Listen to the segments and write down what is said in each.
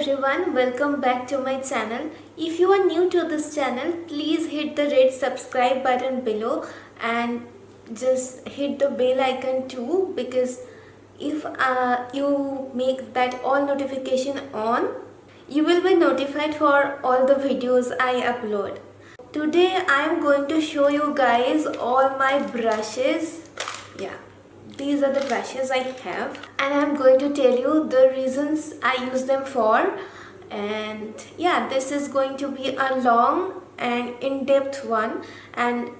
everyone, welcome back to my channel. If you are new to this channel, please hit the red subscribe button below and just hit the bell icon too, because if you make that all notification on, you will be notified for all the videos I upload. Today I am going to show you guys all my brushes. Yeah, these are the brushes I have, and I'm going to tell you the reasons I use them for. And yeah, this is going to be a long and in-depth one, and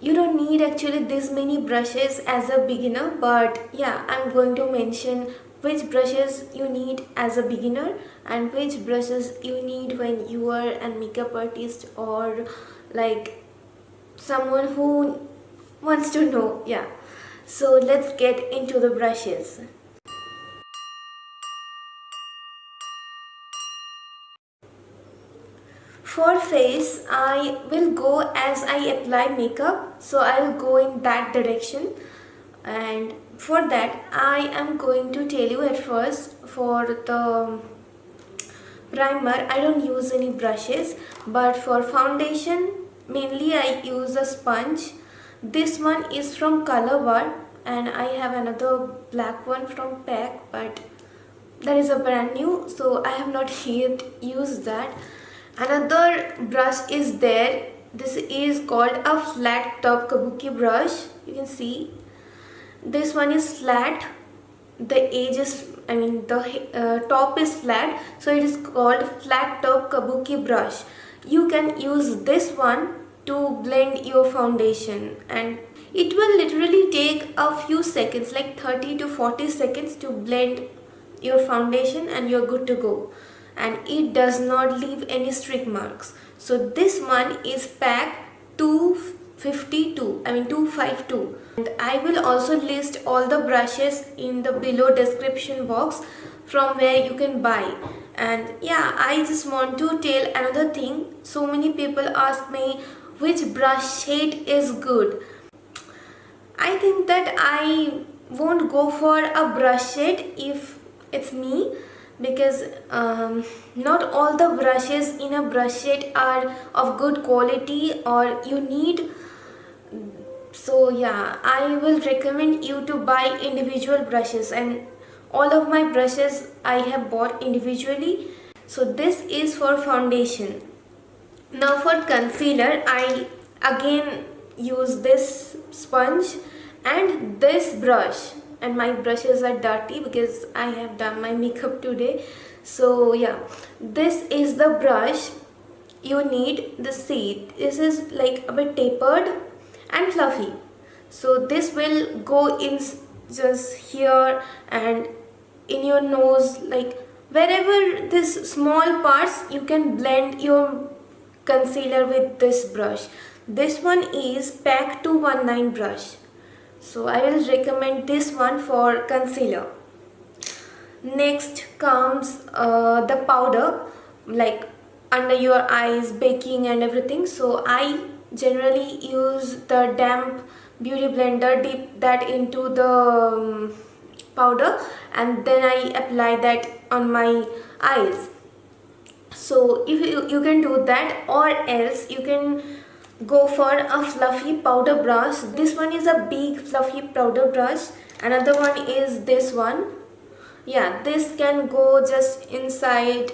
you don't need actually this many brushes as a beginner, but yeah, I'm going to mention which brushes you need as a beginner and which brushes you need when you are a makeup artist or like someone who wants to know. Yeah, so let's get into the brushes. For face, I will go as I apply makeup, so I will go in that direction. And for that, I am going to tell you at first, for the primer, I don't use any brushes, but for foundation, mainly I use a sponge. This one is from Color Bar, and I have another black one from PAC, but that is a brand new, so I have not yet used that. Another brush is there. This is called a flat top kabuki brush. You can see this one is flat. The edge is, the top is flat, so it is called flat top kabuki brush. You can use this one to blend your foundation, and it will literally take a few seconds, like 30 to 40 seconds, to blend your foundation and you're good to go, and it does not leave any streak marks. So this one is PAC 252, and I will also list all the brushes in the below description box from where you can buy. And yeah, I just want to tell another thing. So many people ask me which brush shade is good. I think that I won't go for a brush shade if it's me, because not all the brushes in a brush shade are of good quality or you need. So yeah, I will recommend you to buy individual brushes, and all of my brushes I have bought individually. So this is for foundation. Now for concealer, I again use this sponge and this brush, and my brushes are dirty because I have done my makeup today. So yeah, this is the brush you need. The seed, this is like a bit tapered and fluffy, so this will go in just here and in your nose, like wherever this small parts you can blend your concealer with this brush. This one is PAC 219 brush, so I will recommend this one for concealer. Next comes the powder, like under your eyes, baking and everything. So I generally use the damp beauty blender, dip that into the powder, and then I apply that on my eyes. So if you can do that, or else you can go for a fluffy powder brush. This one is a big fluffy powder brush. Another one is this one. Yeah, this can go just inside,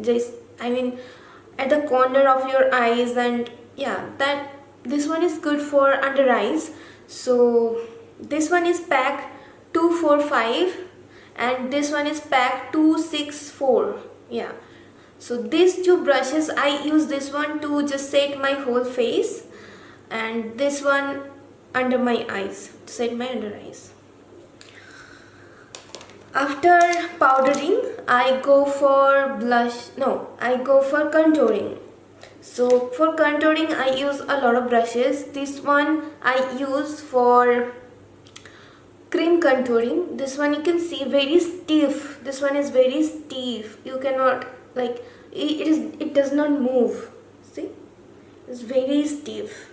just at the corner of your eyes, and yeah, that this one is good for under eyes. So this one is PAC 245 and this one is PAC 264. Yeah, so these two brushes, I use this one to just set my whole face, and this one under my eyes, to set my under eyes. After powdering, I go for contouring. So for contouring, I use a lot of brushes. This one I use for cream contouring. This one you can see very stiff. This one is very stiff. You cannot, like, it does not move. See, it's very stiff.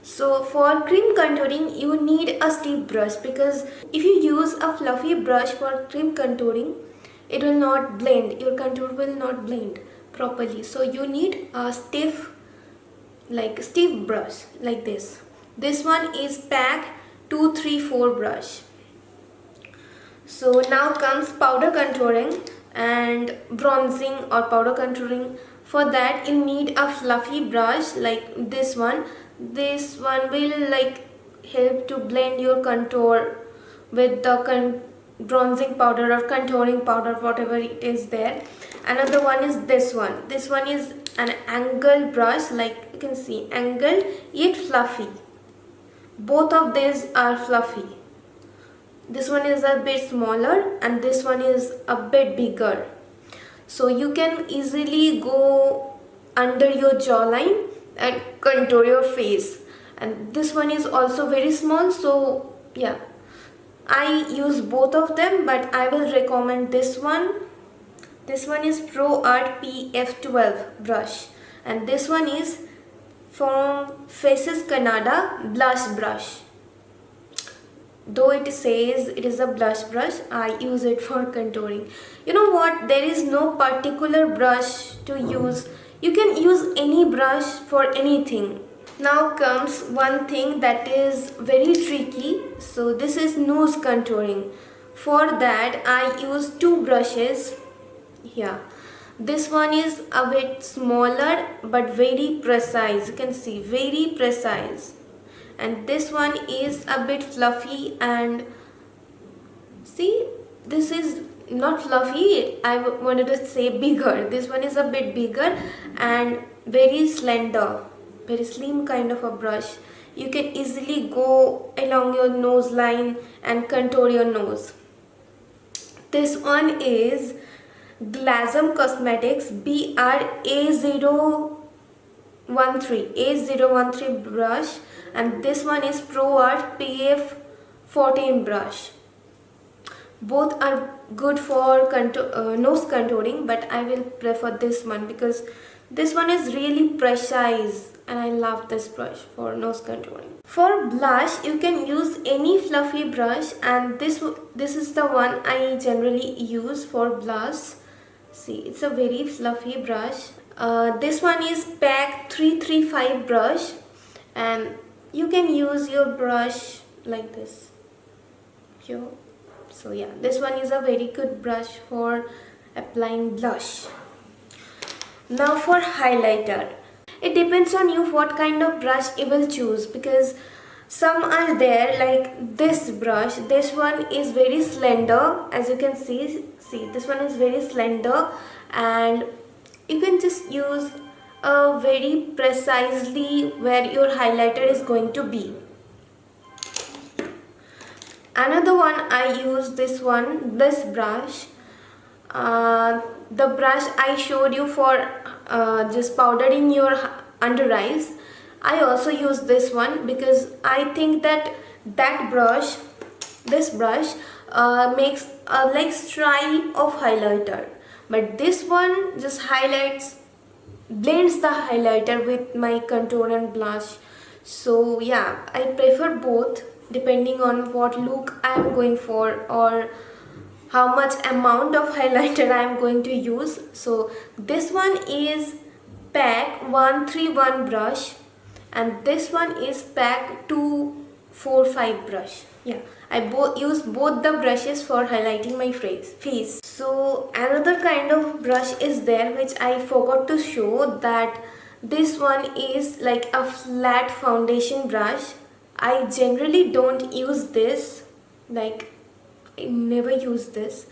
So for cream contouring, you need a stiff brush, because if you use a fluffy brush for cream contouring, it will not blend, your contour will not blend properly. So you need a stiff brush like this. This one is pack 234 brush. So now comes powder contouring and bronzing or powder contouring. For that you need a fluffy brush like this one. This one will like help to blend your contour with the bronzing powder or contouring powder, whatever it is there. Another one is this one. This one is an angled brush, like you can see, angled yet fluffy. Both of these are fluffy. This one is a bit smaller and this one is a bit bigger. So you can easily go under your jawline and contour your face. And this one is also very small, so yeah, I use both of them, but I will recommend this one. This one is Pro Art PF12 brush, and this one is from Faces Canada blush brush. Though it says it is a blush brush, I use it for contouring. You know what? There is no particular brush to use. You can use any brush for anything. Now comes one thing that is very tricky. So this is nose contouring. For that I use two brushes here. This one is a bit smaller but very precise. You can see, very precise. And this one is a bit fluffy, and see, this is not fluffy, I wanted to say bigger. This one is a bit bigger and very slender, very slim kind of a brush. You can easily go along your nose line and contour your nose. This one is Glasm Cosmetics A013 brush, and this one is Pro Art PF14 brush. Both are good for nose contouring, but I will prefer this one because this one is really precise and I love this brush for nose contouring. For blush, you can use any fluffy brush, and this is the one I generally use for blush. See, it's a very fluffy brush. This one is Pack 335 brush, and you can use your brush like this here. So yeah, this one is a very good brush for applying blush. Now for highlighter, it depends on you what kind of brush you will choose, because some are there like this brush. This one is very slender, as you can see this one is very slender, and you can just use very precisely where your highlighter is going to be. Another one I use this brush. The brush I showed you for just powdering your under eyes, I also use this one because I think that this brush makes a like stripe of highlighter, but this one just blends the highlighter with my contour and blush. So yeah, I prefer both depending on what look I am going for or how much amount of highlighter I am going to use. So this one is Pack 131 brush, and this one is Pack 245 brush. Yeah, I use both the brushes for highlighting my face. So another kind of brush is there which I forgot to show, that this one is like a flat foundation brush. I generally don't use this, like I never use this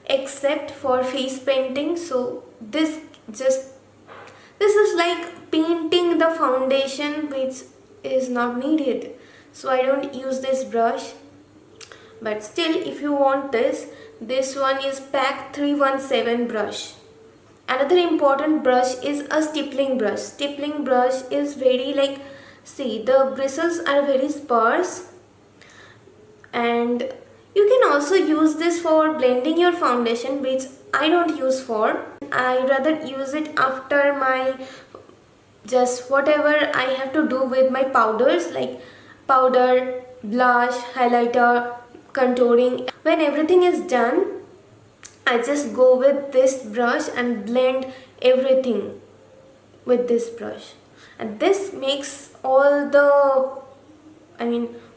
except for face painting. So this is like painting the foundation which is not needed, so I don't use this brush. But still, if you want this one is Pack 317 brush. Another important brush is a stippling brush. Stippling brush is very like, see, the bristles are very sparse, and you can also use this for blending your foundation, which I don't use for. I rather use it after my just whatever I have to do with my powders, like powder, blush, highlighter, contouring. When everything is done, I just go with this brush and blend everything with this brush, and this makes all the,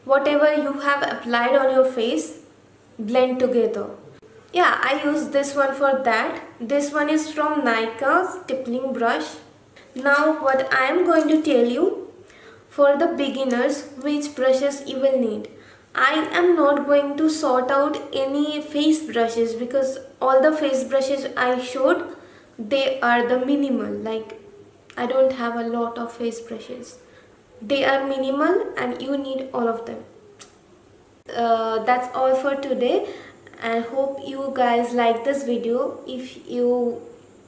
whatever you have applied on your face blend together. Yeah, I use this one for that. This one is from Nykaa stippling brush. Now what I am going to tell you, for the beginners, which brushes you will need. I am not going to sort out any face brushes because all the face brushes I showed, they are the minimal. Like, I don't have a lot of face brushes. They are minimal and you need all of them. That's all for today. I hope you guys like this video. If you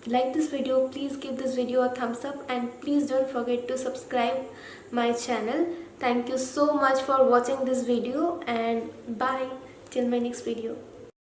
like this video, please give this video a thumbs up and please don't forget to subscribe my channel. Thank you so much for watching this video, and bye till my next video.